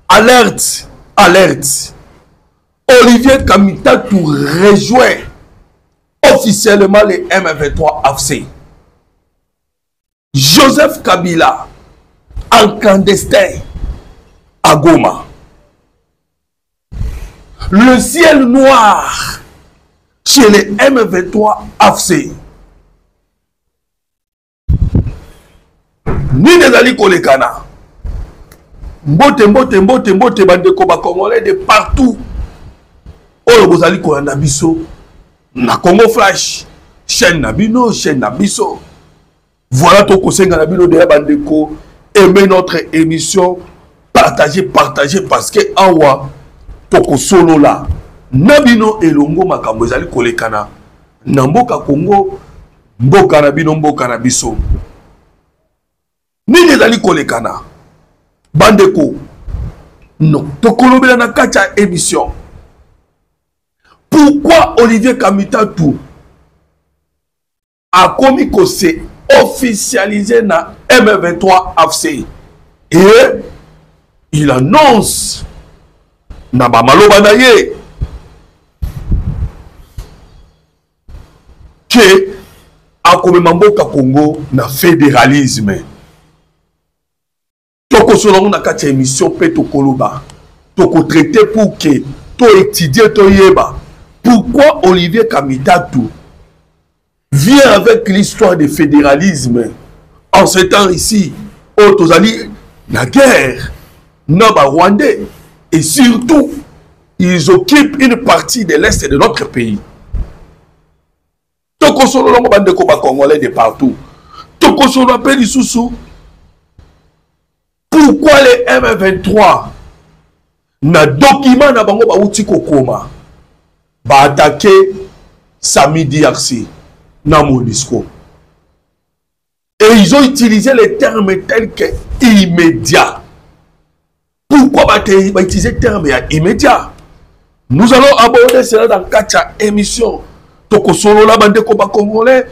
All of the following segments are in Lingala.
Alerte, alerte. Olivier Kamitatou rejoint officiellement les M23 AFC. Joseph Kabila en clandestin à Goma. Le ciel noir chez les M23 AFC. Ni Nezali Kolekana. Mbote bandeko ba Congolais de partout. Oyo bozali ko na biso na Congo Flash, chaîne Nabino, chaîne Nabiso. Voilà ton conseil na bino de bandeko, aimez notre émission, partagez parce que awa toko solo là. Nabino elongo makambo ezali kolekana. Na mboka Congo, mboka Nabino, mboka Nabiso. Nini ezali kolekana? Bandeko, non, tokolobela na kacha émission. Pourquoi Olivier Kamitatou a commis que c'est officialisé dans M23 AFC et il annonce na bamaloba na ye que a comme mboka Congo na fédéralisme. Toko solo na kacha émission pe tokoloba toko traiter pour que to étudier to yeba. Pourquoi Olivier Kamitatou vient avec l'histoire du fédéralisme en ce temps ici, au Tozali, la guerre, Naba Rwandais, et surtout, ils occupent une partie de l'Est de notre pays. Toko solo longo bande koba congolais de partout. Toko solo appelle Isusu. Pourquoi les M23 na document na bango ba uti kokoma? Va attaquer Samedi DRC dans Monisco. Et ils ont utilisé les termes tels que immédiat. Pourquoi utiliser le terme immédiat? Nous allons aborder cela dans 4 émissions. Toko solo la bande koba congolais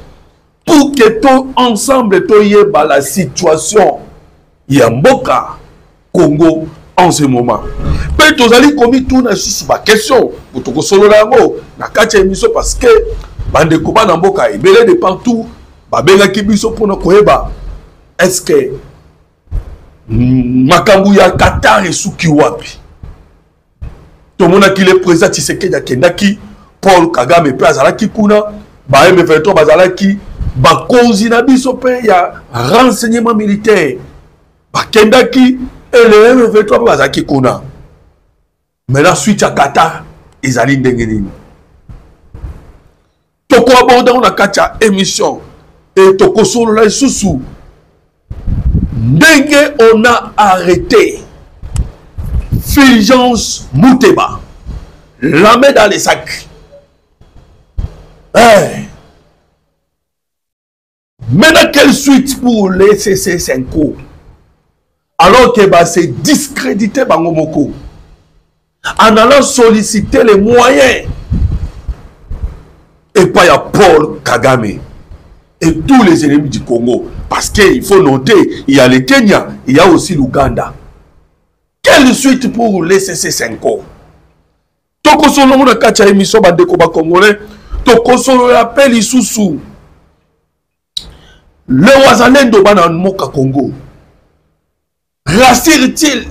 pour que tout ensemble toye ba la situation Yamboka Congo en ce moment. Mais tous allez commis tout na sisi ba question pour toko solo la ngo na kacha émission parce que bande koba na mboka ebele de partout ba benga kibiso pour na koyeba est-ce que makambu ya Qatar et suki wapi to mona ki le président Tshisekedi akendaki Paul Kagame pe azalaki kuna ba M23 bazalaki ba konzi na biso pe ya renseignement militaire ba kendaki et le M23 bazalaki kuna. Mais la suite à Qatar, ils allaient ndengeni. Toko abonda on a kacha émission et toko solo la susu. Ndenge on a arrêté Fulgence Mouteba. La met dans les sacs. Hey. Maintenant quelle suite pour les CC5 alors que bah, c'est discrédité Bangomoko. En allant solliciter les moyens et pas à Paul Kagame et tous les ennemis du Congo. Parce qu'il faut noter, il y a le Kenya, il y a aussi l'Ouganda. Quelle suite pour les CC5? Toko solo mona kacha émission bandeko ba congolais, toko solo appelle Isusu. Le wazalendo bana moka Congo. Rassure-t-il?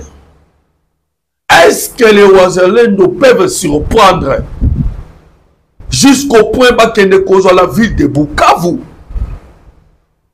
Est-ce que les Ouazalendo peuvent surprendre jusqu'au point de cause à la ville de Bukavu?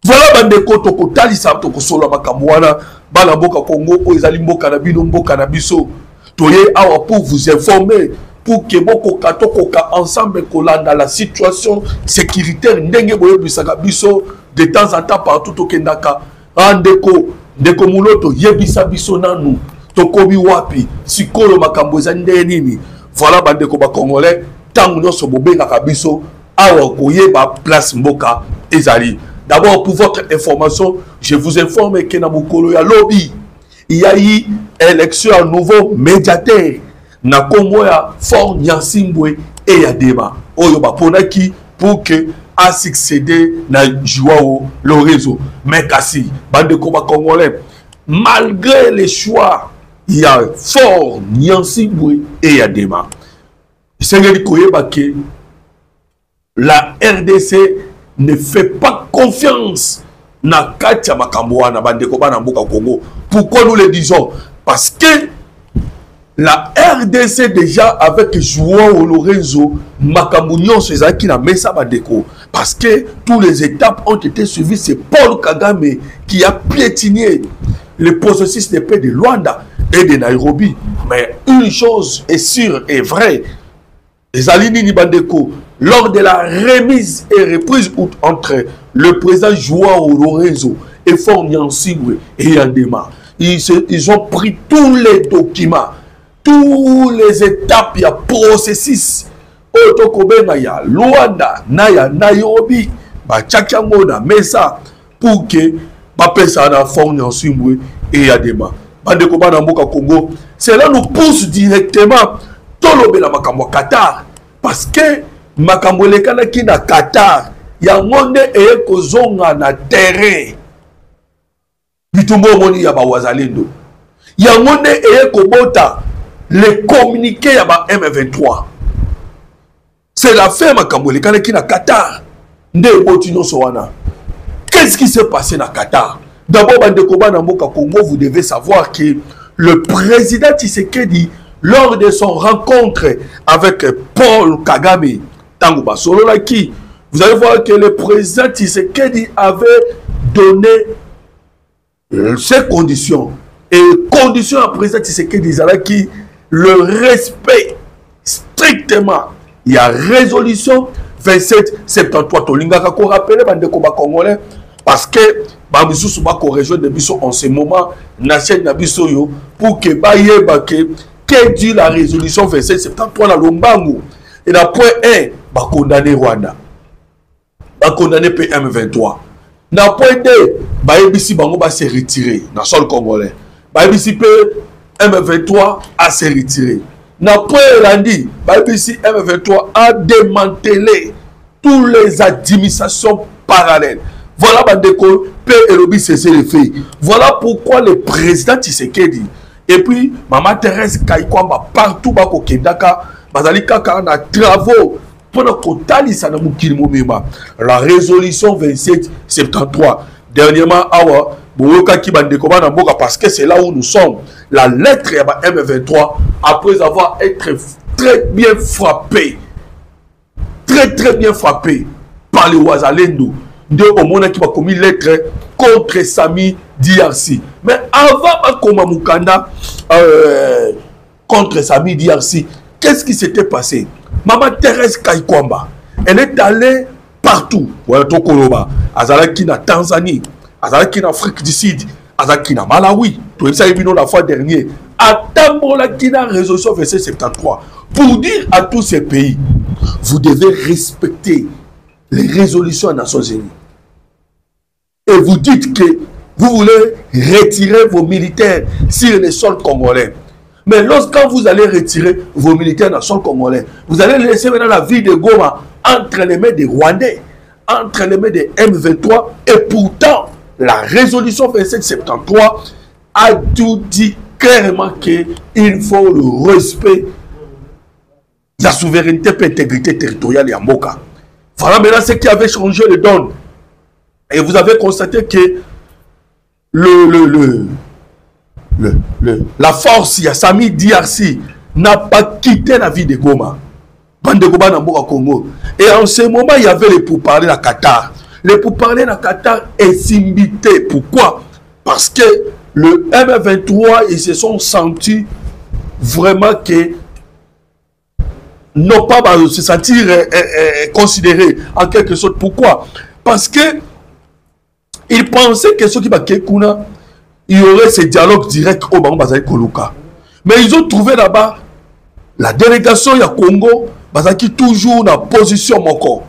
Voilà bandeko toko talisa toko solo makamwana bana boka Congo o ezali mboka na bino mboka na biso toye awa pour vous informer pour que boko katokoka ensemble kolanda la situation sécuritaire ndenge boye bisaka biso de temps en temps partout tokendaka andeko ndeko muloto yebisa biso nanu tokobi wapi sikolo makambo za ndenini. Voilà bandeko ba congolais tangu nyonso bobengaka biso awa koyeba place mboka ezali. D'abord pour votre information, je vous informe que na mokolo ya lobby il y a eu élection à nouveau médiateur na Congo ya Fort Nyansimbwe et ya Dema oyo baponaki pour que a succédé na Joao Lorenzo. Mais kasi bandeko ba congolais malgré les choix il y a fort Nyansi Boué et il y a Dema. La RDC ne fait pas confiance na Katia Makamboa na Bandekoba na Mboka Congo. Pourquoi nous le disons? Parce que la RDC déjà avec Joao Lorenzo Makambounion c'est qui n'a mis ça Bandeko. Parce que toutes les étapes ont été suivies. C'est Paul Kagame qui a piétiné le processus de paix de Luanda et de Nairobi. Mais une chose est sûre et vraie. Les Alini Nibandeko, lors de la remise et reprise entre le président Joao Lorenzo et Fort Nyansigwe et Yandema, ils ont pris tous les documents, toutes les étapes, il y a processus. Otokobenga ya Luanda, Naya, Nairobi, Bachakiango na Mesa, pour que Bapesa na Fort Nyansigwe et Yandema. Bandeko na Mboka Congo, cela nous pousse directement tolobe na makambo Qatar parce que makambo lekana ki na Qatar ya ngonde eye kozonga na terrain bitumbo moni ya ba wazalendo ya ngonde eye kobota le communiqué ya ba M23 c'est la fin makambo lekana ki na Qatar nde boti nyonso wana. Qu'est-ce qui s'est passé na Qatar? D'abord bandeko na Mboka Congo, vous devez savoir que le président Tshisekedi lors de son rencontre avec Paul Kagame, Tango Sololaki, vous allez voir que le président Tshisekedi avait donné ses conditions. Et conditions à président Tshisekedi Zalaki, le respect strictement. Il y a résolution 2773. Tolinga kako rappelé bandeko ba congolais parce que Bamissou Souma région de Bisso en ce moment na chaîne na Bisso yo pour que baye bake que dit la résolution 2773 dans Lombangu. Et la point 1, va condamner Rwanda. Va condamner PM23. Dans le point 2, Baïbisi Bango va se retirer dans le sol congolais. Baïbisi PM23 a se retirer. Dans le point lundi, Baïbisi M23 a démantelé toutes les administrations parallèles. Voilà Bandeko, P et Lobby cessé les faits. Voilà pourquoi le président Tshisekedi et puis Maman Thérèse Kaikwamba partout bako Kendaka bazali kaka na travaux pendant que ça na mukili momema la résolution 2773 dernièrement awa boyoka ki bandeko bana mboka parce que c'est là où nous sommes la lettre ya ba M23 après avoir été très bien frappé par les Wazalendo de omona qui va commis lettre contre Sami DRC. Mais avant Koma Mukanda contre Sami DRC, qu'est-ce qui s'était passé? Maman Thérèse Kaikwamba, elle est allée partout. Voilà Tokoloba, Azalaki na Tanzanie, Azalaki na Afrique du Sud, Azalaki na Malawi. Tout ça est venu la fois dernière. À Tambola qui na résolution 2773 pour dire à tous ces pays, vous devez respecter les résolutions des Nations Unies. Et vous dites que vous voulez retirer vos militaires sur le sol congolais. Mais lorsque vous allez retirer vos militaires dans le sol congolais, vous allez laisser maintenant la ville de Goma entre les mains des Rwandais, entre les mains des M23. Et pourtant, la résolution 2773 a tout dit clairement qu'il faut le respect de la souveraineté et l'intégrité territoriale et Mboka. Voilà maintenant ce qui avait changé le donne. Et vous avez constaté que la force Yassami DRC n'a pas quitté la ville de Goma. Bande de Goma Namboka Congo. Et en ce moment, il y avait les pourparlers à Qatar. Les pourparlers à Qatar est simbité. Pourquoi? Parce que le M23, ils se sont sentis vraiment que non pas se sentir considérés en quelque sorte. Pourquoi? Parce que ils pensaient que ceux qui Bakekuna, il y aurait ce dialogue direct au Bango Bazali Koluka. Mais ils ont trouvé là-bas la délégation ya Congo, Bazaki toujours dans la position encore.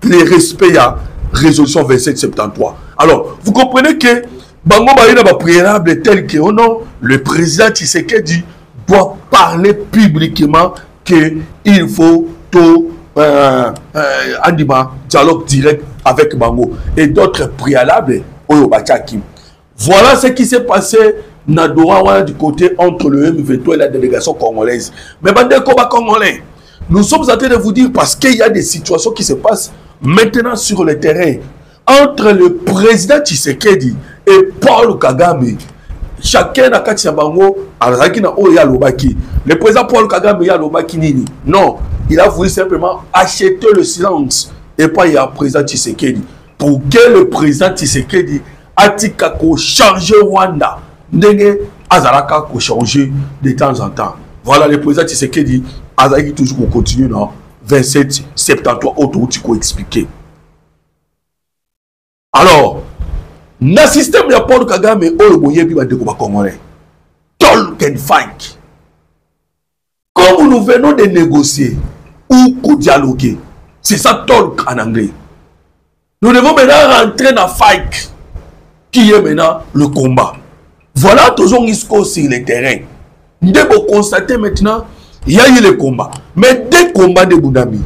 Les respects à résolution 2773. Alors, vous comprenez que Bango Bazali n'a préalable tel que oh non, le président Tshisekedi doit parler publiquement qu'il faut tout dialogue direct avec Bango et d'autres préalables au Bachaki. Voilà ce qui s'est passé Nadora du côté entre le M23 et la délégation congolaise. Mais bandeko ba congolais, nous sommes en train de vous dire parce qu'il y a des situations qui se passent maintenant sur le terrain entre le président Tshisekedi et Paul Kagame. Chacun a kati bango alaki na oya lobaki. Le président Paul Kagame ya lobaki nini? Non, il a voulu simplement acheter le silence et pas il y a président Tshisekedi pour que le président Tshisekedi atika ko changer Rwanda. Ndenge azalaka ko changer de temps en temps. Voilà le président Tshisekedi azalaki toujours continuer dans 27 73 autres outils ko expliquer. Alors, na système ya Paul Kagame oyo boyebi ba deko ba congolais. Talk and fight. Comme nous venons de négocier ou dialoguer, c'est ça talk en anglais. Nous devons maintenant rentrer dans fight qui est maintenant le combat. Voilà toujours jusqu'au sur le terrain. Nous devons constater maintenant il y a eu le combat. Mais des combats de Boudami,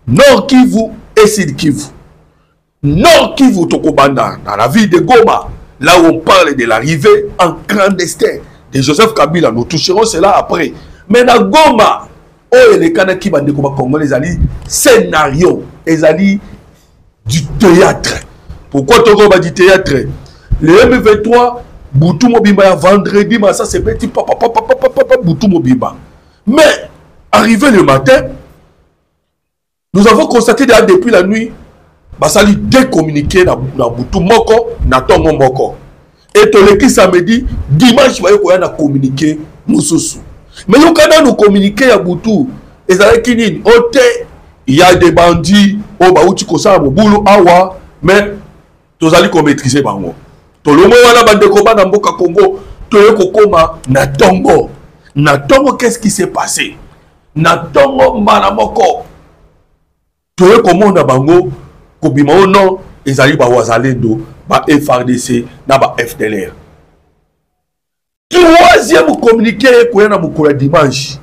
Nord Kivu et Sud Kivu. Nord Kivu Tokobanda, dans la ville de Goma, là où on parle de l'arrivée en clandestin de Joseph Kabila, nous toucherons cela après. Mais dans Goma, oh, les Kanaki Bande Congolais, les alliés, scénario, les alliés du théâtre. Pourquoi Togoba du théâtre? Le M23, Boutou Mobimba, vendredi, ça c'est petit papa, Boutou Mobimba. Mais, arrivé le matin, nous avons constaté depuis la nuit, basali décommuniqué na Boutou Moko, na Tongo Moko. Et toleki samedi, dimanche, on a communiqué Moussousou. Mais nous, quand nous communiquons à Boutou, il y a des bandits, mais nous allons maîtriser bango. Tout le monde a bande combat dans Mboka Congo, tout le kokoma na Tongo. Na Tongo, qu'est-ce qui s'est passé? Na Tongo Manamoko. Tout le monde a bango, kobima au nom, ils allaient ba Wazalendo, ba FRDC, na ba FDLR. Troisième communiqué qu'on a beaucoup dimanche.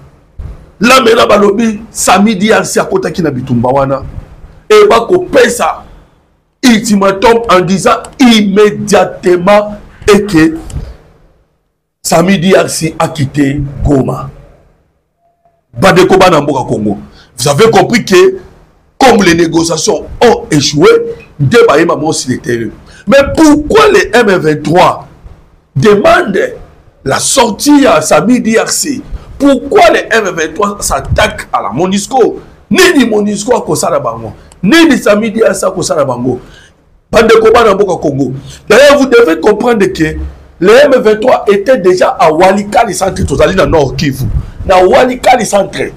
Là maintenant balobi samedi à kota ki na bitumba wana et ba ko pesa ultimatum en disant immédiatement et que samedi a quitté Goma. Bandeko bana mboka Congo. Vous avez compris que comme les négociations ont échoué, débat est maman sur le terrain. Mais pourquoi les M23 demandent la sortie à samedi DRC? Pourquoi les M23 s'attaquent à la MONUSCO? Ni MONUSCO à Kosala Bango, ni samedi DRC à Kosala Bango. Bandeko bana mboka Congo. D'ailleurs, vous devez comprendre que les M23 étaient déjà à Walikali centre, tozali na Nord Kivu. Na Walikali centre.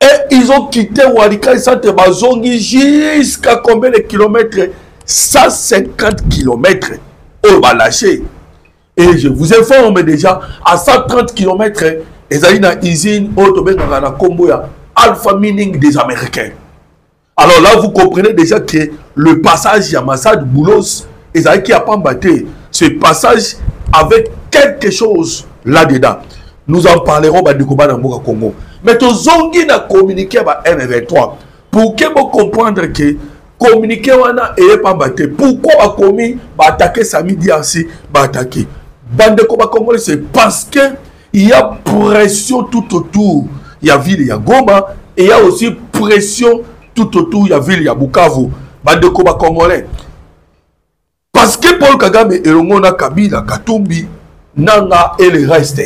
Et ils ont quitté Walikali centre, bazongi jusqu'à combien de kilomètres? 150 kilomètres. Oh, va lâcher. Et je vous informe déjà, à 130 km, ils ont une usine autobénagana Komboya, Alpha Mining des Américains. Alors là, vous comprenez déjà que le passage Yamassad Boulos, ils ont qui a pas battu. Ce passage avec quelque chose là-dedans. Nous en parlerons du combat dans le Congo. Mais tout zongi n'a communiqué avec M23 pour que vous comprendre que communiquer wana et pas battu. Pourquoi va commis va attaquer samedi ainsi va attaquer. Bande de combat congolais, c'est parce que il y a pression tout autour. Il y a ville, il y a Goma et il y a aussi pression tout autour. Il y a ville, il y a Bukavu. Bande de combat congolais. Parce que Paul Kagame et Rongona Kabila, Katumbi, Nanga et le reste,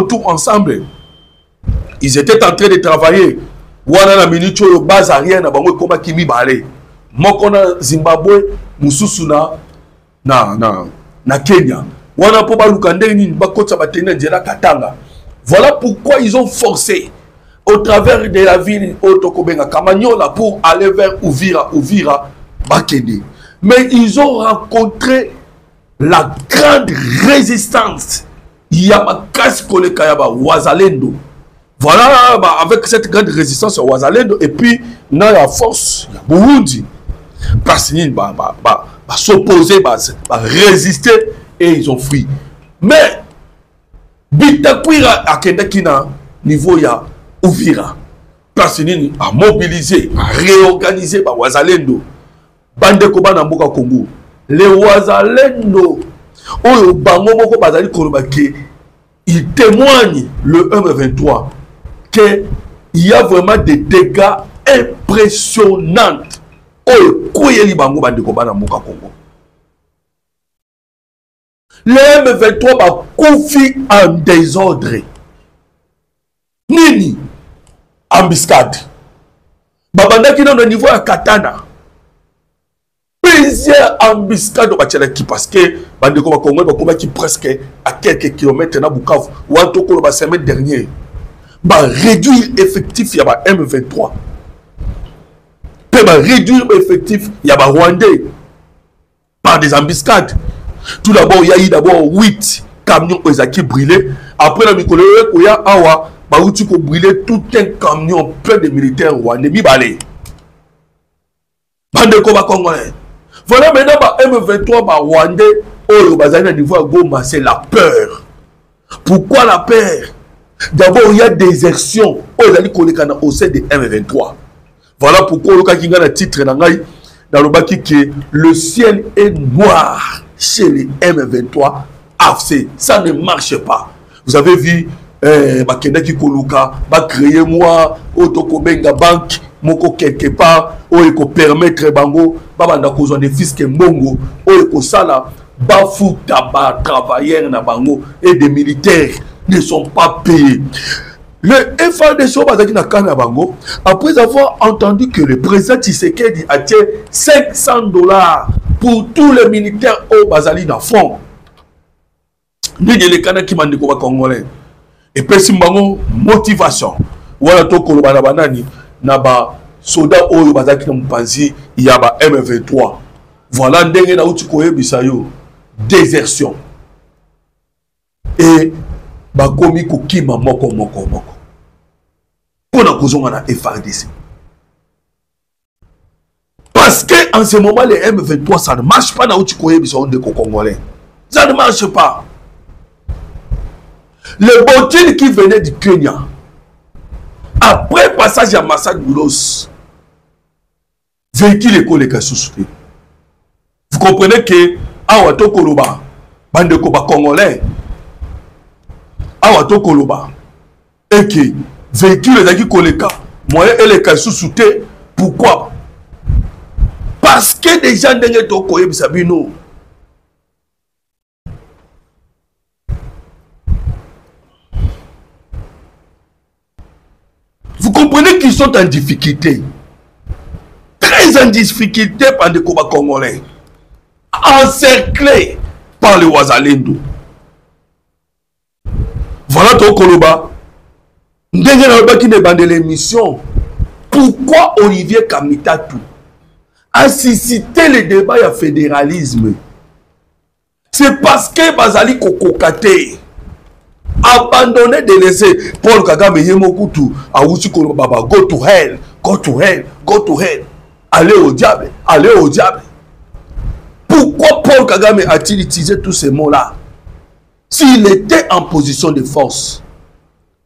tout ensemble, ils étaient en train de travailler. Wana na minute yo base rien na bango koma kimi balé. Mokona Zimbabwe, Mususu na Kenya. Wana po baluka ndeni bakota batena njela Katanga. Voilà pourquoi ils ont forcé au travers de la ville Otokobenga Kamanyola pour aller vers Uvira Bakende. Mais ils ont rencontré la grande résistance. Il y a ma casse collée Kayaba Wazalendo. Voilà, avec cette grande résistance à Wazalendo et puis dans la force, il y a Burundi. Parce qu'ils s'opposer, résister et ils ont fui. Mais Bitakwira a Kendakina niveau ya Uvira. Parce qu'ils a mobilisé, a réorganisé Wazalendo. Bande Koba Namboka Congo. Les Wazalendo oyo bango moko bazali koloba ke il témoigne le M23 que il y a vraiment des dégâts impressionnants oyo koyeli bango bandeko bana mboka Congo. Le M23 ba confi en désordre. Nini embuscade. Babanda qui dans le niveau à Katana. Plusieurs embuscades au Bachelaki parce que bandeko ba Congo ba combat qui presque à quelques kilomètres na Bukavu ou en tout cas la semaine dernière. Ba réduire effectif ya ba M23. Peut ba réduire effectif ya ba Rwandais par des embuscades. Tout d'abord, il y a eu d'abord 8 camions qui brûlés. Après, la Mikolo, il y a awa, qui a brûlé tout un camion plein de militaires rwandais. Bibalé. Bande Koba Congolais. Voilà maintenant, M23 rwandais, au bazar niveau à Goma, c'est la peur. Pourquoi la peur? D'abord, il y a désertion. Au sein de M23. Voilà pourquoi le Kakinga a titre dans le baki que le ciel est noir. Chez les M23 AFC, ça ne marche pas. Vous avez vu Bakenda Kikoluka, va créer moi, Otokobenga Bank, Moko quelque part, Oeko permettre Bango, Babanda Kozon des fils que Mbongo, Oeko Sala, Bafou Taba, travailleurs na Bango et des militaires ne sont pas payés. Le FARDC Bazaki Kana Bango, après avoir entendu que le président Tshisekedi a tiré $500 pour tous les militaires au Bazali dans fond. Ni de l'écana qui m'a dit Congolais. Et puis Simbango, motivation. Voilà to Kolobana Banani, Naba, Soda au Bazaki dans Mpanzi, il y a M23. Voilà Ndenge na Utikoye Bisayo, désertion. Et Bakomi Kukima Moko. On a causé à FARDC. Parce qu'en ce moment, les M23, ça ne marche pas dans le Congolais. Ça ne marche pas. Les bottines qui venaient du Kenya, après passage à Massad Boulos, véhicule école les sous-souté. Vous comprenez que Awato Koloba, bande Koba Congolais, Awato Koloba, et que véhicule les koleka, moyen et les cas sous-souté. Pourquoi? Parce que des gens n'ont pas koye bisabino. Vous comprenez qu'ils sont en difficulté. Très en difficulté par des combats congolais. Encerclés par les Ouazalendo. Voilà ton Koloba. Ndenge na baki ne bande l'émission. Pourquoi Olivier Kamitatou a suscité le débat à fédéralisme? C'est parce que Bazali Kokokate abandonné de laisser Paul Kagame Yemokutu a Ouchi Kolobaba go to hell, go to hell, go to hell. Allez au diable, allez au diable. Pourquoi Paul Kagame a-t-il utilisé tous ces mots-là? S'il était en position de force.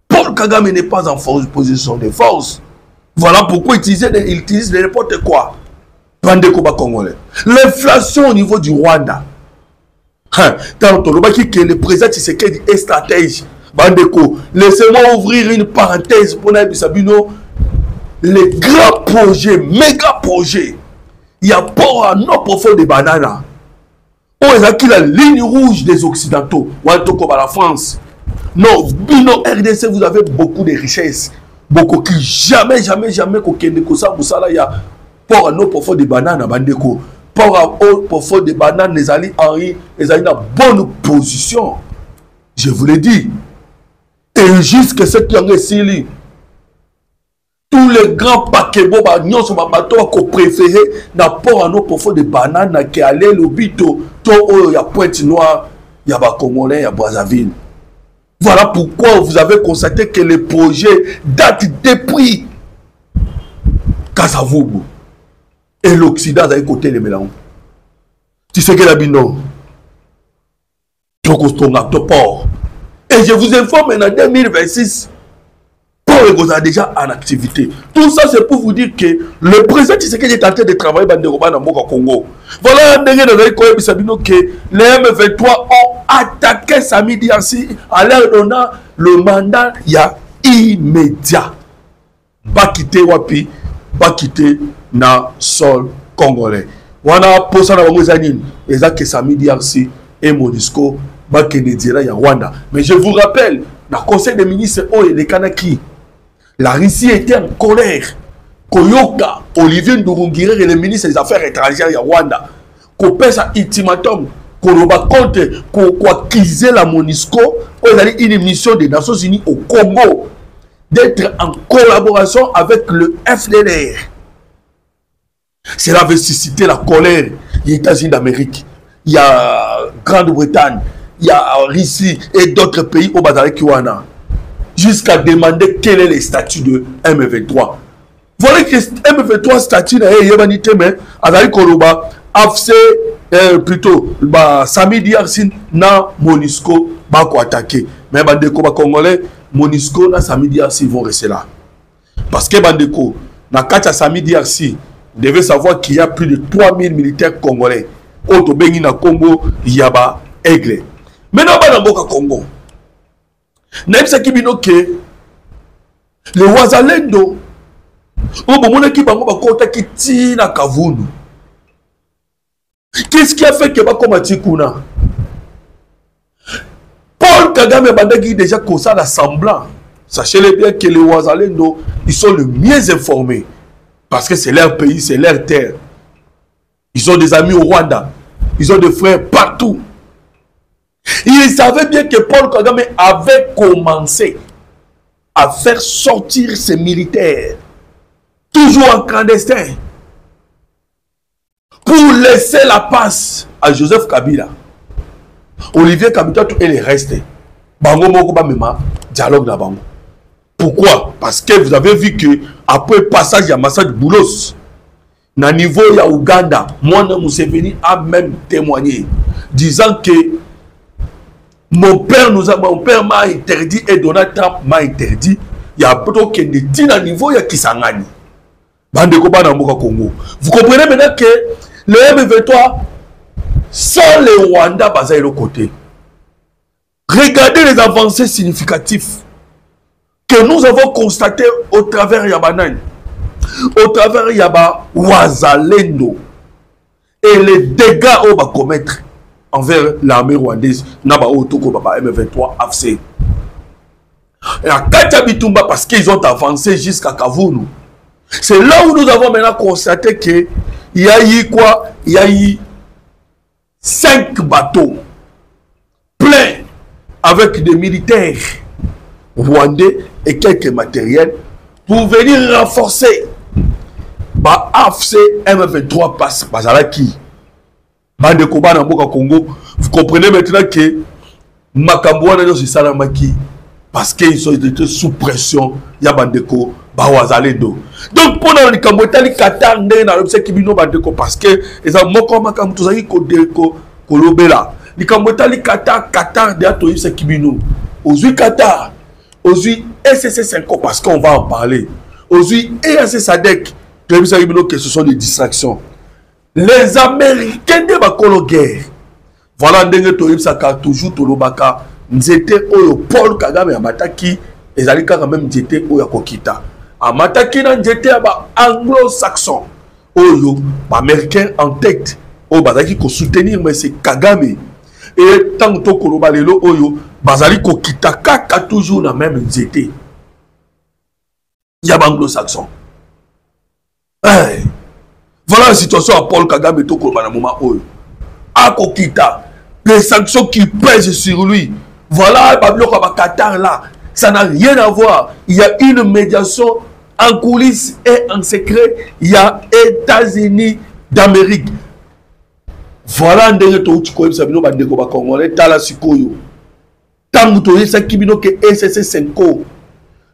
Paul Kagame n'est pas en position de force. Voilà pourquoi il utilise n'importe quoi. L'inflation au niveau du Rwanda. Tant que le président Tshisekedi est stratège. Bandeko, laissez-moi ouvrir une parenthèse pour Sabino. Les grands projets, méga projets. Il y a pas un profond de banana. On a qui la ligne rouge des Occidentaux. Ou en tout cas la France. Non, Bino RDC, vous avez beaucoup de richesses. Beaucoup qui jamais, il y a pour un autre profond de banane à Bandeko. Pour un autre profond de banane, les alliés Henri, les alliés dans bonne position. Je vous l'ai dit. Et jusqu'à ce qui en est tous les grands paquets, nous sommes préférés dans pour un autre profond de banane qui allait le bito. Il y a Pointe-Noire, il y a Congolais, il y a Brazzaville. Voilà pourquoi vous avez constaté que les projets datent depuis Kasavubu. Et l'Occident a écouté les mélanges. Tu sais que la bino. Et je vous informe en 2026, Paul vous êtes déjà en activité. Tout ça, c'est pour vous dire que le président Tshisekedi est en train de travailler dans le Congo. Voilà, que les M23 ont attaqué Samedi ainsi à l'air donnant le mandat, il y a immédiat. Pas quitter Wapi, pas quitter na sol congolais. Wana posa na bango zanine, ezaki Samedi ainsi et Monisco, ba Kenedira ya Rwanda. Mais je vous rappelle, dans le conseil des ministres, les Kanaki, la Russie était en colère. Koyoka, Olivier Ndourungire et le ministre des Affaires étrangères de Rwanda, qu'on pèse un ultimatum, qu'on va contre, qu'on acquiser la MONUSCO, on a une mission des Nations Unies au Congo, d'être en collaboration avec le FDLR. Cela veut susciter la colère des États-Unis d'Amérique. Il y a Grande-Bretagne, il y a Russie et d'autres pays au Badari Kiwana. Jusqu'à demander quel est le statut de M23. Voilà que M23 statut na yebanité mais Azali Koloba AFC plutôt Samedi Arsin na MONUSCO ba ko attaquer. Mais bandeko ba congolais MONUSCO na Samedi Arsin vont rester là. Parce que bandeko na kata Samedi Arsin devait savoir qu'il y a plus de 3000 militaires congolais. Auto bengi na Congo yaba aigle. Maintenant ba na mboka Congo. Naïbsa Kibinoke, le Wazalendo, qu'est-ce qui a fait que Bakomatikuna? Paul Kagame Bandagi déjà comme ça l'assemblant. Sachez-le bien que les Wazalendo, ils sont les mieux informés. Parce que c'est leur pays, c'est leur terre. Ils ont des amis au Rwanda. Ils ont des frères partout. Il savait bien que Paul Kagame avait commencé à faire sortir ses militaires, toujours en clandestin, pour laisser la passe à Joseph Kabila. Olivier Kabila et les restes. Bango moko ba mema dialogue na bango. Pourquoi? Parce que vous avez vu que après le passage à massacre de Boulos, na niveau ya Ouganda, Moana Museveni a même témoigné, disant que mon père m'a interdit et Donald Trump m'a interdit. Il y a plutôt qu'il y a un niveau ya Kisangani. Bandeko ba na mboka Congo. Vous comprenez maintenant que le M23 sans les Rwanda basé de l'autre côté. Regardez les avancées significatives que nous avons constatées au travers Yabanan, au travers Yaba Wazalendo et les dégâts qu'on va commettre envers l'armée rwandaise, Naba Otoko Baba M23 AFC. Et à Kachabitumba, parce qu'ils ont avancé jusqu'à Kavumu. C'est là où nous avons maintenant constaté qu'il y a eu quoi? Il y a eu 5 bateaux pleins avec des militaires rwandais et quelques matériels pour venir renforcer AFC M23 Bazalaki. Bande Koba na Mboka Congo, vous comprenez maintenant que Makambouana c'est Salamaki parce qu'ils ont été sous pression, ya Bandeko, Bawazaledo. Donc pour nous, les Qatar, parce que les Amoko Makam Tozaki Kodeko, Kolobela. Les Kambotali Qatar, Qatar, de Kibino. Aujourd'hui Qatar, aujourd'hui SSC5 parce qu'on va en parler. Aujourd'hui EAC Sadek, que ce sont des distractions. Les Américains de la guerre. Voilà, toujours Tolobaka. Nzete Oyo Paul Kagame Amataki. Et Zalika quand même Nzete Oyo Kokita. Amataki na Nzete Aba anglo-saxon. Oyo, Américain en tête. Oyo Bazaki ko soutenir, mais c'est Kagame. Et tant que Tokoloba Lelo Oyo, Bazali Kokita Kaka toujours la même Nzete. Yaba anglo-saxon. Hey. Voilà la situation à Paul Kagame Toko dans le moment où à Kokita, les sanctions qui pèsent sur lui. Voilà le Qatar là, ça n'a rien à voir. Il y a une médiation en coulisses et en secret. Il y a États-Unis d'Amérique. Voilà un des trucs que Sabino Bandeko Congolais, Tala Sikoyo. Tant que ça qui bino que SSC5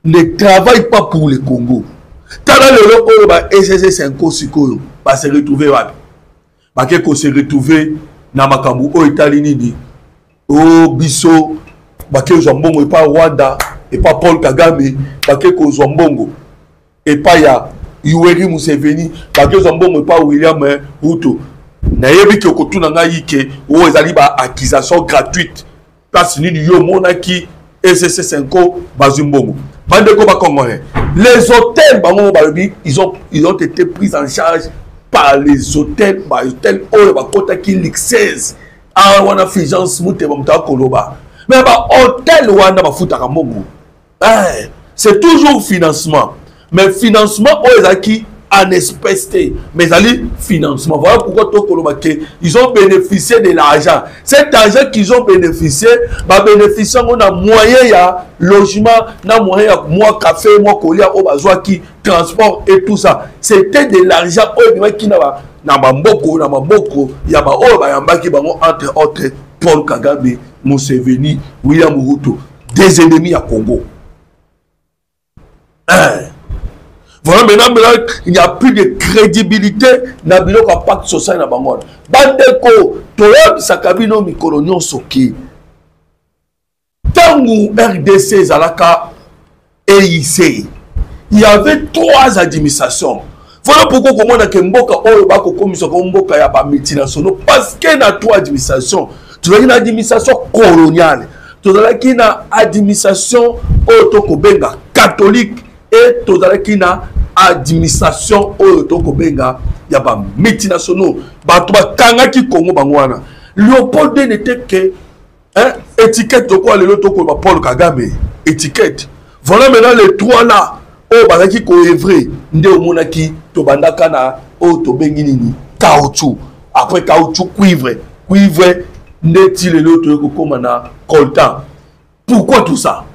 ne travaille pas pour le Congo. Tala le SSC5 Sikoyo. Va se retrouver va se retrouver na makambu o États-Unis au biso ba ke jambon pas Rwanda et pas Paul Kagame bake ko Zombongo et pas ya Yoweri Museveni bake Zombongo et pas William Ruto na yebi ke ko tuna nga yike o ezali ba accusation gratuite place ni yo monaki SSC5 bazumbongo bande ko ba congolais les hôtels bango balobi ils ont été pris en charge par les hôtels oyo ba kota ki lik 16 a wana figence mute ba mta koloba mais ba hôtel wana ba futaka mbongo c'est toujours financement mais financement oyo ezaki en espèce, mais allez financement. Voilà pourquoi ils ont bénéficié de l'argent. Cet argent qu'ils ont bénéficié, bah bénéficier on a moyen ya logement, na moyen ya moi café, moi colia, au besoin qui transport et tout ça. C'était de l'argent qui na maboko, ya ba o ba yamba ki bango entre autres Paul Kagame, Museveni, William Ruto, des ennemis à Congo. Voilà, maintenant, il n'y a plus de crédibilité dans le pacte social na bango. Bandeko, toyo sakabino mikolonio soki. Tangu RDC Zalaka EIC, il y avait 3 administrations. Voilà pourquoi comment on a mboka oyo ba ko komisa ko mboka ya ba multinationaux parce que na 3 administrations. Tu as une administration coloniale. Tu as une administration autokobenga catholique. Et tout à l'heure, administration autokobenga ya ba multinationaux ba to ba kanga ki Congo bangwana Léopold n'était que étiquette de quoi le loto ko ba Paul Kagame étiquette. Voilà maintenant les 3 là o ba ki ko evrer nde omonaki to bandaka na o to bengi nini caoutchouc après caoutchouc cuivre ndeti le loto ko komana coltan. Pourquoi tout ça?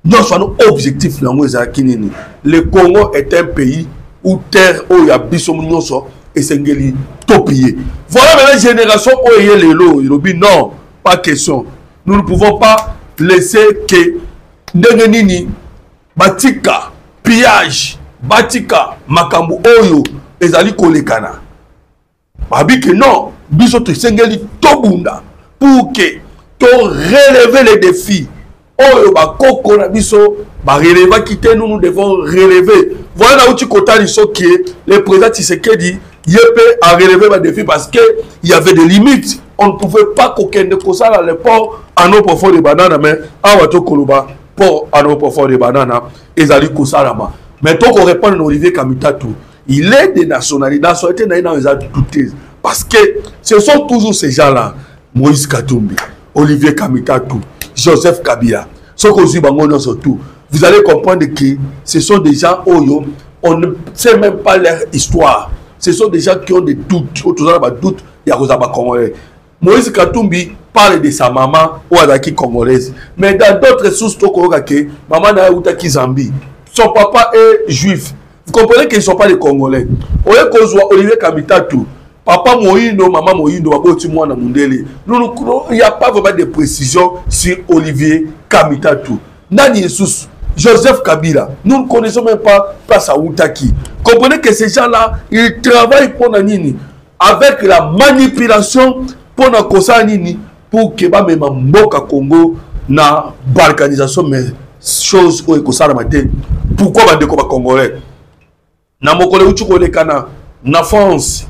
Nous sommes objectifs. Le Congo est un pays où terre où il y a bisomnioso et sengeli topier. Voilà maintenant la génération où il y a les lots. Non, pas question. Nous ne pouvons pas laisser que Ndengenini, Batika, pillage, Batika, Makambu Oyo, Ezali Kolekana. Babi que non, bisoto sengeli tobunda pour que tu relever les défis. Oh, bah, Koko na biso, bah, relever quitter nous devons relever. Voilà où tu comptes ce qui est le président Tshisekedi, il peut à relever les défis parce que il y avait des limites. On ne pouvait pas qu'aucun de ça dans le port à nos profonds de bananes, mais à Wato Koloba, port à nos profonds de bananes, et Zali Kosalama. Mais tant qu'on répond à Olivier Kamitatou, il est des nationalités, nationalités dans les doutés. Parce que ce sont toujours ces gens-là, Moïse Katumbi, Olivier Kamitatou, Joseph Kabila, surtout. Vous allez comprendre que ce sont des gens où on ne sait même pas leur histoire. Ce sont des gens qui ont des doutes. Autour de doutes, il y a des Congolais. Moïse Katumbi parle de sa maman ou Adaki congolaise. Mais dans d'autres sources, maman n'a eu qui Zambie. Son papa est juif. Vous comprenez qu'ils ne sont pas des Congolais. Olivier Kamitatou. Papa Moïno, maman Moïno, il n'y a pas vraiment de précision sur Olivier Kamitatou. Nani Jesus, Joseph Kabila, nous ne connaissons même pas place à Outaki. Comprenez que ces gens-là, ils travaillent pour Nanini avec la manipulation pour na kosa nini pour que ba même mboka Congo na balkanisation mais chose au kosa la matin. Pourquoi ba ndeko ba congolais? Na mokole uchu ko lekana na France.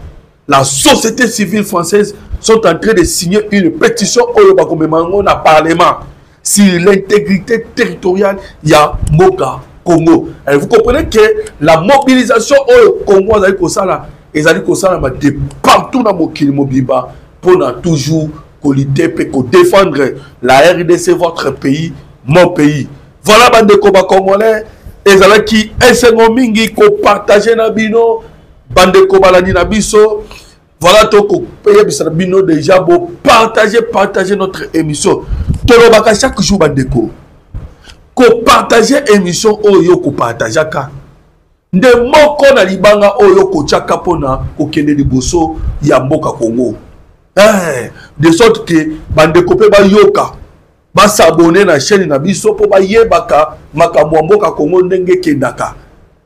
La société civile française sont en train de signer une pétition au Parlement sur l'intégrité territoriale de Moka Congo. Et vous comprenez que la mobilisation au Congo est de partout dans le Biba pour toujours lutter pour défendre la RDC, votre pays, mon pays. Voilà bande koba congolais et qui est mingi ko partager na bino. Bandeko balani na biso, voilà toko paye bisabino déjà beau partager notre émission. Tolobaka chaque jour bandeko. Ko partager émission oyo ko partager ka. Nde moko na libanga oyo ko chaka pona ko kende liboso ya mboka Congo. De sorte que bandeko pe ba yoka ba s'abonner na chaîne na biso po ba yebaka makambo mboka Congo ndenge kendaka.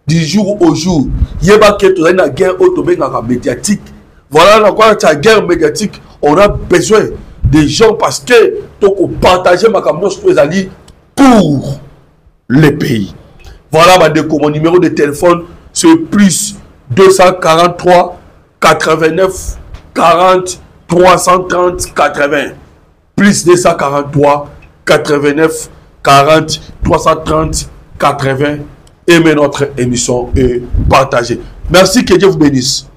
Du jour au jour, il y a une guerre médiatique. Voilà dans la guerre médiatique, on a besoin des gens parce que tu partager ma caméra pour le pays. Voilà, Bandeko, mon numéro de téléphone, c'est plus 243 89 40 330 80. Plus 243 89 40 330 80. Aimez notre émission et partagez. Merci, que Dieu vous bénisse.